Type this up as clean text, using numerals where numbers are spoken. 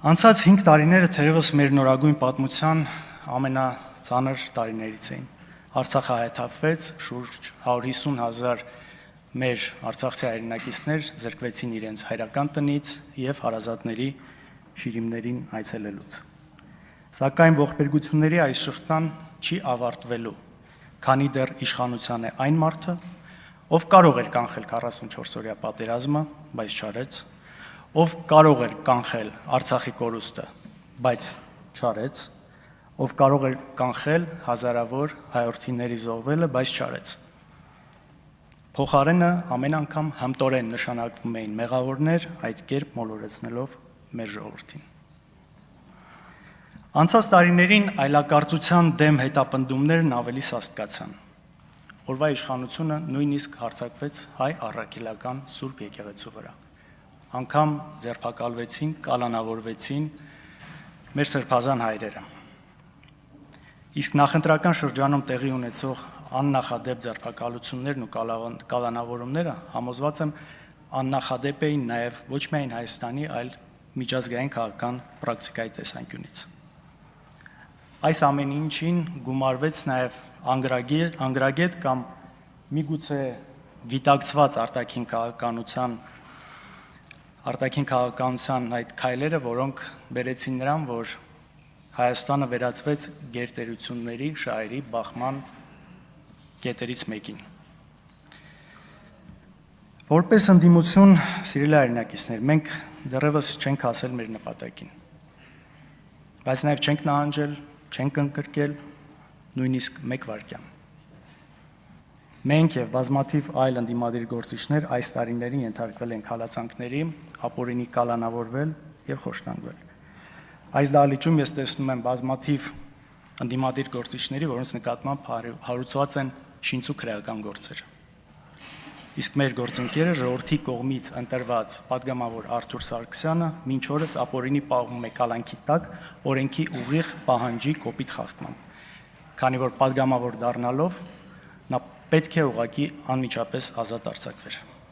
Անցած 5 տարիները թերևս մեր նորագույն պատմության ամենածանր տարիներից էին։ Արցախը հայթափվեց, շուրջ 150,000 մեր արցախցի հայրենակիցներ զրկվեցին իրենց հայրական տնից եւ հարազատների շիրիմներին այցելելուց։ Սակայն ողբերգությունների այս շղթան չի ավարտվելու, քանի դեռ իշխանության է այն մարդը, ով կարող էր կանխել 44-օրյա պատերազմը, բայց չարեց, ով կարող էր կանխել Արցախի կորուստը, բայց չարեց, ով կարող էր կանխել հազարավոր հայրենիների զոհվելը, բայց չարեց։ Փոխարենը ամեն անգամ հմտորեն նշանակվում էին մեղավորներ, այդ կերպ մոլորեցնելով մեր ժողովրդին։ Անցած տարիներին այլակարծության դեմ հետապնդումներն ավելի սաստկացան։ Օրվա իշխանությունը նույնիսկ հարձակվեց հայ առաքելական Սուրբ եկեղեցու վրա։ Անգամ ձերբակալվեցին, կալանավորվեցին մեր սրբազան հայրերը։ Իսկ նախընտրական շրջանում տեղի ունեցող աննախադեպ ձերբակալություններն ու կալանավորումները, համոզված եմ, աննախադեպ էին նաև ոչ միայն Հայաստանի, այլ միջազգային քաղաքական պրակտիկայի տեսանկյունից։ Այս ամեն ինչին գումարվեց նաև անգրագետ կամ միգուցե գիտակցված արտաքին քաղաքականության այդ քայլերը, որոնք բերեցին նրան, որ Հայաստանը վերածվեց գերտերությունների շահերի բախման կետերից մեկին։ Որպես ընդդիմություն, սիրելի հայրենակիցներ, մենք դեռևս չենք հասել մեր նպատակին, բայց նաև չենք նահանջել, չենք ընկրկել նույնիսկ մեկ վայրկյան։ Մենք եւ բազմաթիվ այլ ընդդիմադիր գործիչներ այս տարիներին ենթարկվել ենք հալածանքների, ապօրինի կալանավորվել եւ խոշտանգվել։ Այս դահլիճում ես տեսնում եմ բազմաթիվ ընդդիմադիր գործիչների, որոնց նկատմամբ հարուցված են շինծու քրեական գործեր։ Իսկ մեր գործընկերը ժողովրդի կողմից ընտրված պատգամավոր Արթուր Սարգսյանը մինչ օրս ապօրինի պահում է կալանքի տակ օրենքի ուղիղ պահանջի կոպիտ խախտմամբ, քանի որ պատգամավոր դառնալով նա պետք է ուղղակի անմիջապես ազատ արձակվեր։